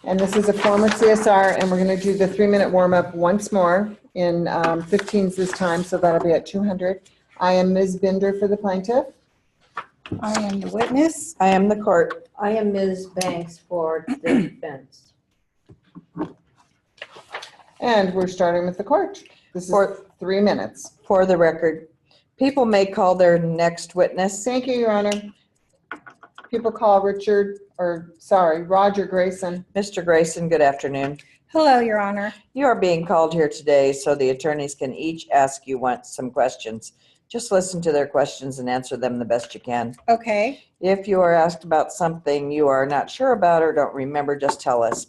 And this is a former CSR, and we're going to do the 3-minute warm-up once more in 15s this time, so that'll be at 200. I am Ms. Binder for the plaintiff. I am the witness. I am the court. I am Ms. Banks for the defense. And we're starting with the court. This is 3 minutes. For the record, people may call their next witness. Thank you, Your Honor. People call Roger Grayson. Mr. Grayson, good afternoon. Hello, Your Honor. You are being called here today so the attorneys can each ask you some questions. Just listen to their questions and answer them the best you can. Okay. If you are asked about something you are not sure about or don't remember, just tell us.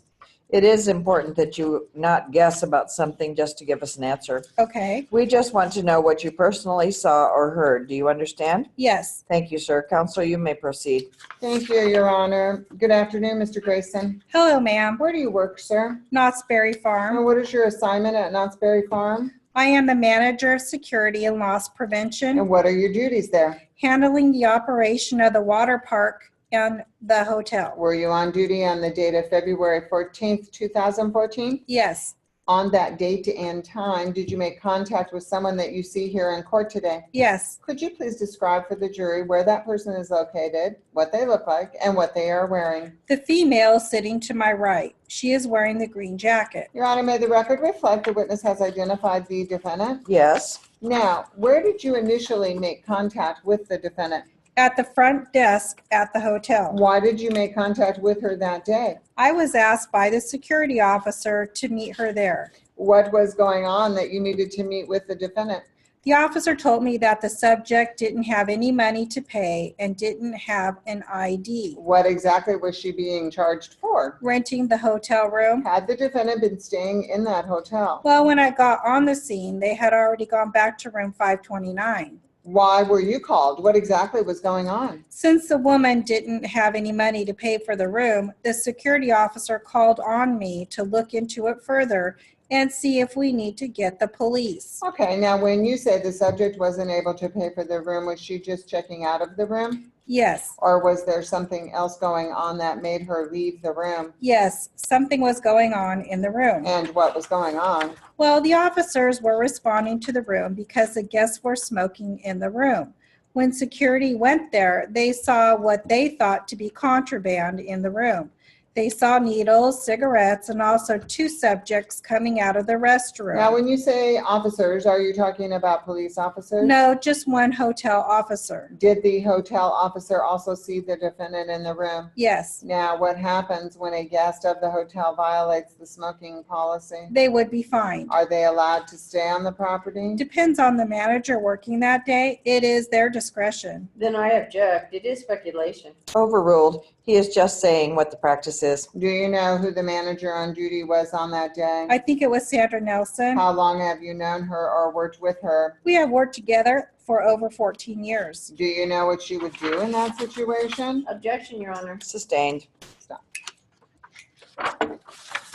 It is important that you not guess about something just to give us an answer. Okay. We just want to know what you personally saw or heard. Do you understand? Yes. Thank you, sir. Counsel, you may proceed. Thank you, Your Honor. Good afternoon, Mr. Grayson. Hello, ma'am. Where do you work, sir? Knott's Berry Farm. And what is your assignment at Knott's Berry Farm? I am the manager of security and loss prevention, And what are your duties there? handling the operation of the water park and the hotel. Were you on duty on the date of February 14th, 2014? Yes. On that date and time, did you make contact with someone that you see here in court today? Yes. Could you please describe for the jury where that person is located, what they look like, and what they are wearing? The female sitting to my right. She is wearing the green jacket. Your Honor, may the record reflect the witness has identified the defendant? Yes. Now, where did you initially make contact with the defendant? At the front desk at the hotel. Why did you make contact with her that day? I was asked by the security officer to meet her there. What was going on that you needed to meet with the defendant? The officer told me that the subject didn't have any money to pay and didn't have an ID. What exactly was she being charged for? Renting the hotel room. Had the defendant been staying in that hotel? Well, when I got on the scene, they had already gone back to room 529. Why were you called? What exactly was going on? Since the woman didn't have any money to pay for the room, the security officer called on me to look into it further and see if we need to get the police. Okay, now when you say the subject wasn't able to pay for the room, was she just checking out of the room? Yes. Or was there something else going on that made her leave the room? Yes, something was going on in the room. And what was going on? Well, the officers were responding to the room because the guests were smoking in the room. When security went there, they saw what they thought to be contraband in the room. They saw needles, cigarettes, and also 2 subjects coming out of the restroom. Now, when you say officers, are you talking about police officers? No, just one hotel officer. Did the hotel officer also see the defendant in the room? Yes, Now, what happens when a guest of the hotel violates the smoking policy? they would be fined. Are they allowed to stay on the property? Depends on the manager working that day. It is their discretion. Then I object. It is speculation. Overruled. He is just saying what the practice is. Do you know who the manager on duty was on that day? I think it was Sandra Nelson. How long have you known her or worked with her? We have worked together for over 14 years. Do you know what she would do in that situation? Objection, Your Honor. Sustained. Stop.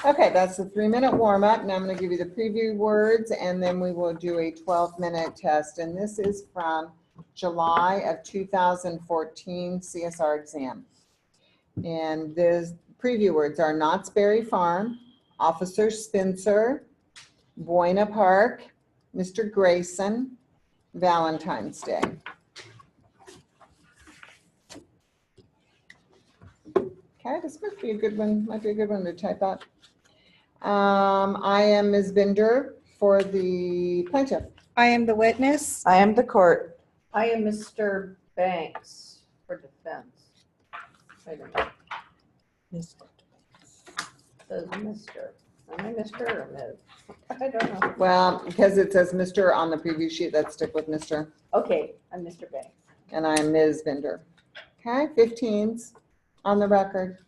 Okay, that's the 3-minute warm-up. Now I'm going to give you the preview words, and then we will do a 12-minute test. And this is from July of 2014 CSR exam. And the preview words are Knott's Berry Farm, Officer Spencer, Buena Park, Mr. Grayson, Valentine's Day. Okay, this might be a good one. Might be a good one to type up. I am Ms. Binder for the plaintiff. I am the witness. I am the court. I am Mr. Banks for defense. Wait a minute. Says Mr. Am I Mr. or Ms? I don't know. Well, because it says Mr. on the preview sheet, let's stick with Mr. Okay, I'm Mr. Banks. And I am Ms. Binder. Okay, 15s on the record.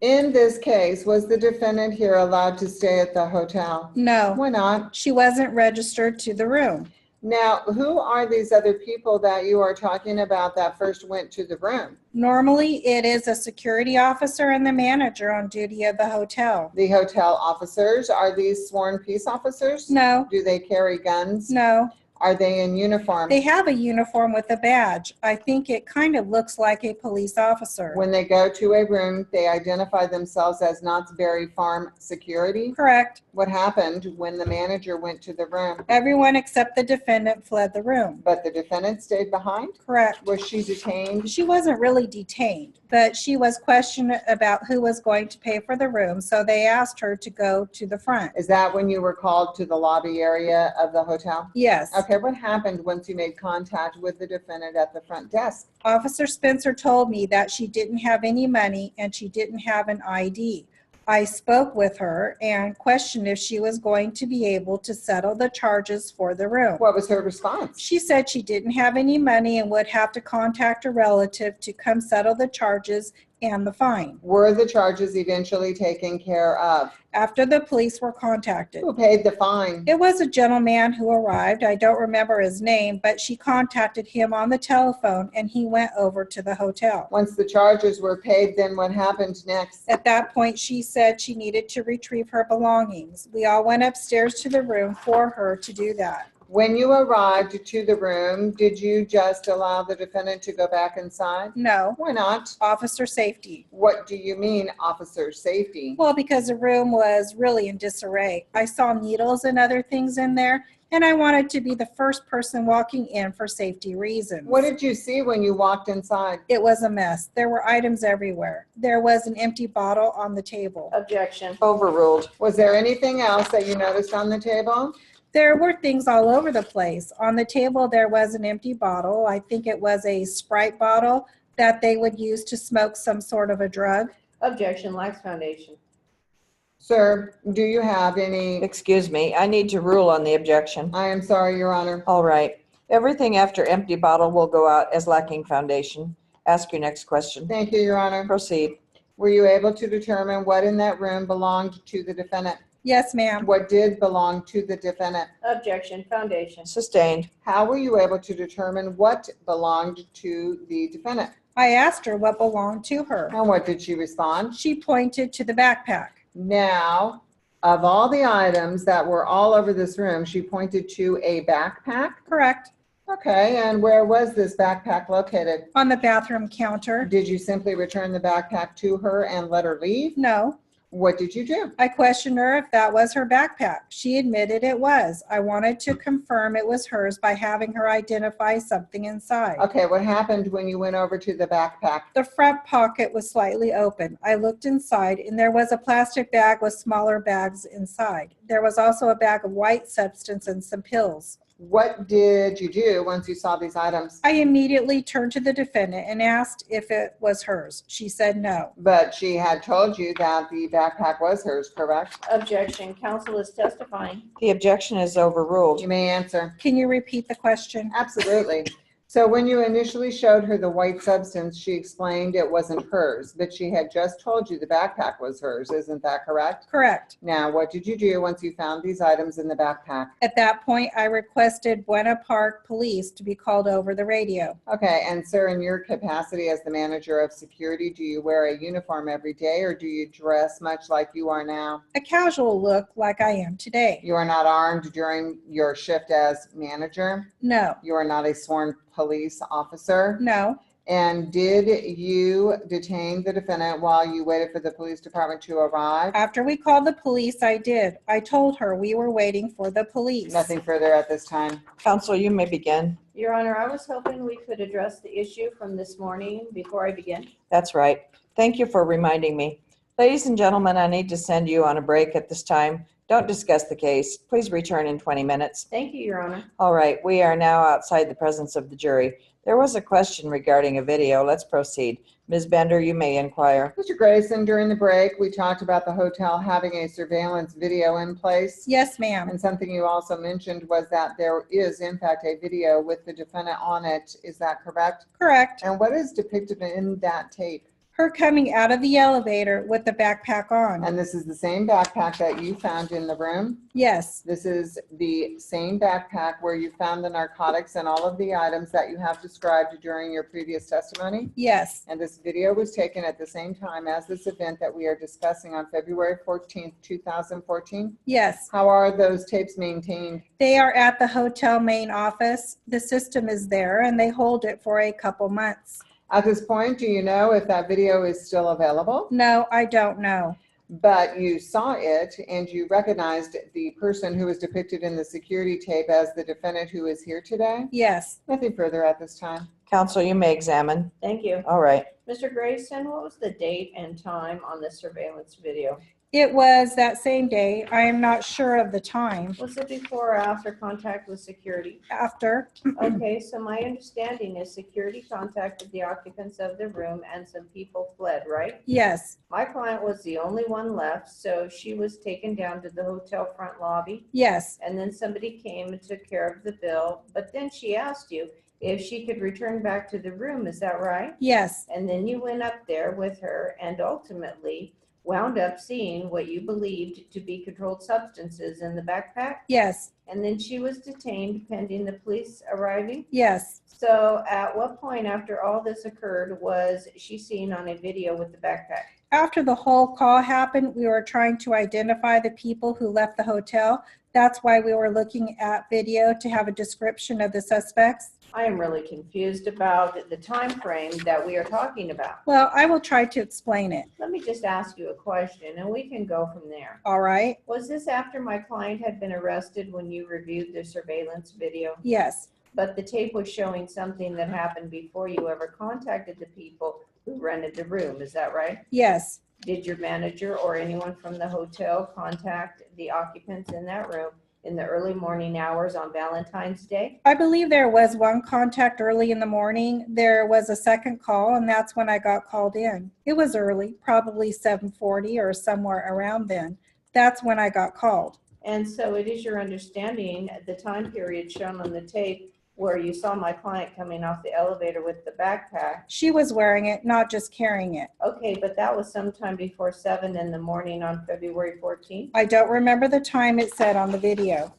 In this case, was the defendant here allowed to stay at the hotel? No, Why not? she wasn't registered to the room. Now, who are these other people that you are talking about that first went to the room? Normally, it is a security officer and the manager on duty of the hotel. The hotel officers, are these sworn peace officers? No, Do they carry guns? no, Are they in uniform? They have a uniform with a badge. I think it kind of looks like a police officer. When they go to a room, they identify themselves as Knott's Berry Farm Security. Correct. What happened when the manager went to the room? Everyone except the defendant fled the room. But the defendant stayed behind? Correct. Was she detained? She wasn't really detained, but she was questioned about who was going to pay for the room, so they asked her to go to the front. Is that when you were called to the lobby area of the hotel? Yes. Okay, what happened once you made contact with the defendant at the front desk? Officer Spencer told me that she didn't have any money and she didn't have an ID. I spoke with her and questioned if she was going to be able to settle the charges for the room. What was her response? She said she didn't have any money and would have to contact a relative to come settle the charges and the fine. Were the charges eventually taken care of? After the police were contacted. Who paid the fine? It was a gentleman who arrived. I don't remember his name, but she contacted him on the telephone and he went over to the hotel. Once the charges were paid, then what happened next? At that point, she said she needed to retrieve her belongings. We all went upstairs to the room for her to do that. When you arrived to the room, did you just allow the defendant to go back inside? No, Why not? officer safety. What do you mean, officer safety? Well, because the room was really in disarray. I saw needles and other things in there, and I wanted to be the first person walking in for safety reasons. What did you see when you walked inside? It was a mess. There were items everywhere. There was an empty bottle on the table. Objection. Overruled. Was there anything else that you noticed on the table? There were things all over the place. On the table, there was an empty bottle. I think it was a Sprite bottle that they would use to smoke some sort of a drug. Objection. Lacks foundation. Sir, do you have any? Excuse me, I need to rule on the objection. I am sorry, Your Honor. All right. Everything after empty bottle will go out as lacking foundation. Ask your next question. Thank you, Your Honor. Proceed. Were you able to determine what in that room belonged to the defendant? Yes, ma'am. What did belong to the defendant? Objection. Foundation. Sustained. How were you able to determine what belonged to the defendant? I asked her what belonged to her. And what did she respond? She pointed to the backpack. Now, of all the items that were all over this room, she pointed to a backpack. Correct. Okay, and where was this backpack located? On the bathroom counter. Did you simply return the backpack to her and let her leave? No. What did you do? I questioned her if that was her backpack. She admitted it was. I wanted to confirm it was hers by having her identify something inside. Okay, what happened when you went over to the backpack? The front pocket was slightly open. I looked inside and there was a plastic bag with smaller bags inside. There was also a bag of white substance and some pills. What did you do once you saw these items? I immediately turned to the defendant and asked if it was hers. She said no. But she had told you that the backpack was hers, correct? Objection. Counsel is testifying. The objection is overruled. You may answer. Can you repeat the question? Absolutely. So when you initially showed her the white substance, she explained it wasn't hers, but she had just told you the backpack was hers. Isn't that correct? Correct. Now, what did you do once you found these items in the backpack? At that point, I requested Buena Park Police to be called over the radio. Okay, and sir, in your capacity as the manager of security, do you wear a uniform every day or do you dress much like you are now? A casual look like I am today. You are not armed during your shift as manager? No. You are not a sworn police officer? No. And did you detain the defendant while you waited for the police department to arrive? After we called the police, I did. I told her we were waiting for the police. Nothing further at this time. Counsel, you may begin. Your Honor, I was hoping we could address the issue from this morning before I begin. That's right. Thank you for reminding me. Ladies and gentlemen, I need to send you on a break at this time. Don't discuss the case. Please return in 20 minutes. Thank you, Your Honor. All right, we are now outside the presence of the jury. There was a question regarding a video. Let's proceed. Ms. Bender, you may inquire. Mr. Grayson, during the break, we talked about the hotel having a surveillance video in place. Yes, ma'am. And something you also mentioned was that there is, in fact, a video with the defendant on it. Is that correct? Correct. And what is depicted in that tape? Her coming out of the elevator with the backpack on. And this is the same backpack that you found in the room? Yes, This is the same backpack where you found the narcotics and all of the items that you have described during your previous testimony? yes, And this video was taken at the same time as this event that we are discussing on February 14th, 2014? yes. How are those tapes maintained? They are at the hotel main office. The system is there and they hold it for a couple months. At this point, do you know if that video is still available? No, I don't know. But you saw it and you recognized the person who was depicted in the security tape as the defendant who is here today? Yes. Nothing further at this time. Counsel, you may examine. Thank you. All right. Mr. Grayson, what was the date and time on the surveillance video? It was that same day. I am not sure of the time. Was it before or after contact with security? After. Okay, so my understanding is security contacted the occupants of the room and some people fled, right? Yes, My client was the only one left, so she was taken down to the hotel front lobby, yes, and then somebody came and took care of the bill, but then she asked you if she could return back to the room, is that right? yes, And then you went up there with her and ultimately wound up seeing what you believed to be controlled substances in the backpack, yes, and then she was detained pending the police arriving. yes. So at what point after all this occurred was she seen on a video with the backpack? After the whole call happened, we were trying to identify the people who left the hotel. That's why we were looking at video to have a description of the suspects. I am really confused about the time frame that we are talking about. Well, I will try to explain it. Let me just ask you a question and we can go from there. All right? Was this after my client had been arrested when you reviewed the surveillance video? Yes, But the tape was showing something that happened before you ever contacted the people who rented the room, is that right? yes, Did your manager or anyone from the hotel contact the occupants in that room in the early morning hours on Valentine's Day? I believe there was one contact early in the morning. There was a second call, and that's when I got called in. It was early, probably 7:40 or somewhere around then. That's when I got called. And so it is your understanding the time period shown on the tape where you saw my client coming off the elevator with the backpack. She was wearing it, not just carrying it. Okay, but that was sometime before 7 in the morning on February 14th. I don't remember the time it said on the video.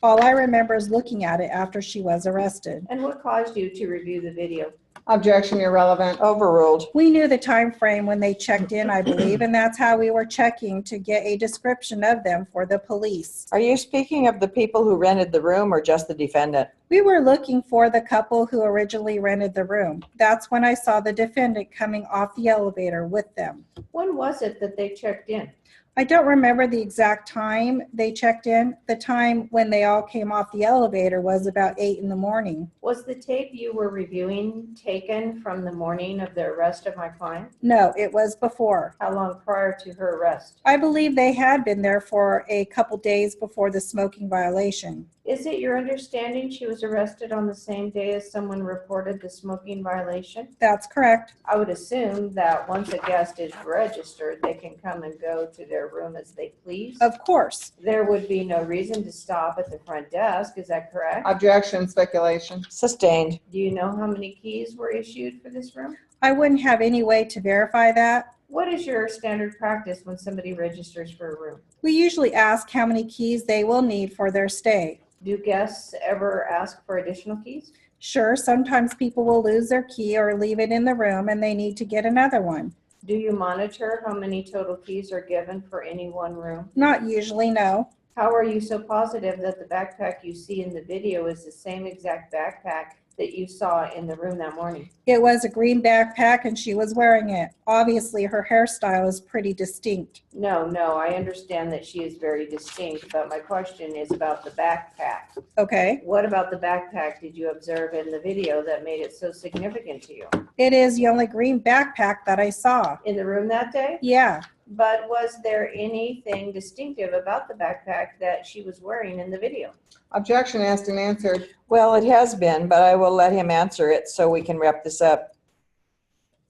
All I remember is looking at it after she was arrested. And what caused you to review the video? Objection, irrelevant. Overruled. We knew the time frame when they checked in, I believe, and that's how we were checking to get a description of them for the police. Are you speaking of the people who rented the room or just the defendant? We were looking for the couple who originally rented the room. That's when I saw the defendant coming off the elevator with them. When was it that they checked in? I don't remember the exact time they checked in. The time when they all came off the elevator was about 8 in the morning. Was the tape you were reviewing taken from the morning of the arrest of my client? No, it was before. How long prior to her arrest? I believe they had been there for a couple days before the smoking violation. Is it your understanding she was arrested on the same day as someone reported the smoking violation? That's correct. I would assume that once a guest is registered, they can come and go to their room as they please. Of course. There would be no reason to stop at the front desk, is that correct? Objection, speculation. Sustained. Do you know how many keys were issued for this room? I wouldn't have any way to verify that. What is your standard practice when somebody registers for a room? We usually ask how many keys they will need for their stay. Do guests ever ask for additional keys? Sure, sometimes people will lose their key or leave it in the room and they need to get another one. Do you monitor how many total keys are given for any one room? Not usually, no. How are you so positive that the backpack you see in the video is the same exact backpack that you saw in the room that morning? It was a green backpack and she was wearing it. Obviously, her hairstyle is pretty distinct. No, I understand that she is very distinct, but my question is about the backpack. Okay. What about the backpack did you observe in the video that made it so significant to you? It is the only green backpack that I saw. In the room that day? Yeah. But was there anything distinctive about the backpack that she was wearing in the video? Objection, asked and answered. Well, it has been, but I will let him answer it so we can wrap this up.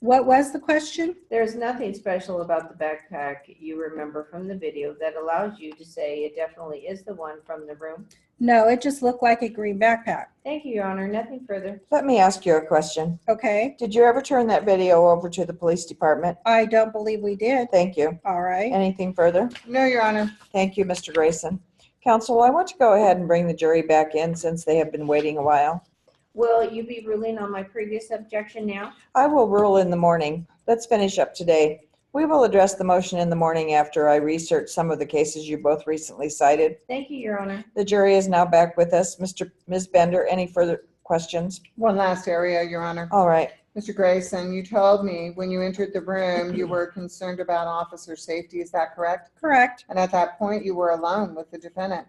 What was the question? There's nothing special about the backpack you remember from the video that allows you to say it definitely is the one from the room. No, it just looked like a green backpack. Thank you, Your Honor. Nothing further. Let me ask you a question. Okay, Did you ever turn that video over to the police department? I don't believe we did. Thank you. All right. Anything further? No, Your Honor. Thank you, Mr. Grayson. Counsel, I want to go ahead and bring the jury back in since they have been waiting a while. Will you be ruling on my previous objection now? I will rule in the morning. Let's finish up today. We will address the motion in the morning after I research some of the cases you both recently cited. Thank you, Your Honor. The jury is now back with us. Ms. Bender, any further questions? One last area, Your Honor. All right. Mr. Grayson, you told me when you entered the room, you were concerned about officer safety. Is that correct? Correct. And at that point, you were alone with the defendant.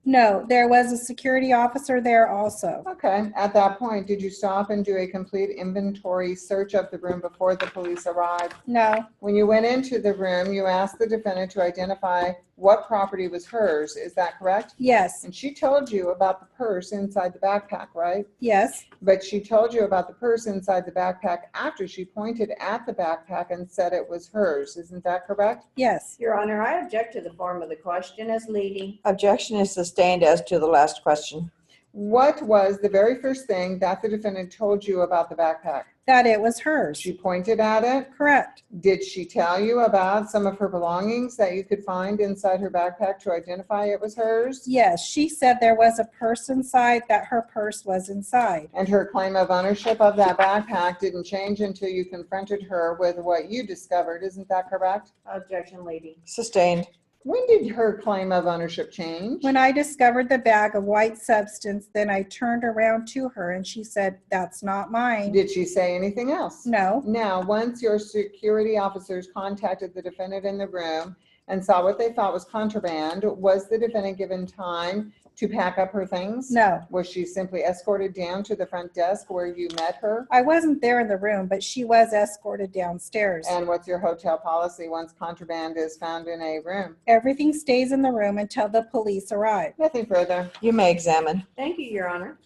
No, there was a security officer there also. Okay. At that point, did you stop and do a complete inventory search of the room before the police arrived? No, When you went into the room, you asked the defendant to identify what property was hers. Is that correct? yes, And she told you about the purse inside the backpack, right? yes, But she told you about the purse inside the backpack after she pointed at the backpack and said it was hers. Isn't that correct? yes. Your Honor, I object to the form of the question as leading. Objection is sustained as to the last question. What was the very first thing that the defendant told you about the backpack? That it was hers. She pointed at it. Correct. Did she tell you about some of her belongings that you could find inside her backpack to identify it was hers? Yes, she said there was a purse inside, that her purse was inside. And her claim of ownership of that backpack didn't change until you confronted her with what you discovered. Isn't that correct? Objection, leading. Sustained. When did her claim of ownership change? When I discovered the bag of white substance, then I turned around to her and she said, "That's not mine." Did she say anything else? No, Now, once your security officers contacted the defendant in the room and saw what they thought was contraband, was the defendant given time to pack up her things? no. Was she simply escorted down to the front desk where you met her? I wasn't there in the room, but she was escorted downstairs. And what's your hotel policy once contraband is found in a room? Everything stays in the room until the police arrive. Nothing further. You may examine. Thank you, Your Honor.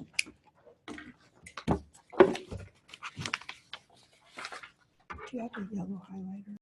Do you have a yellow highlighter?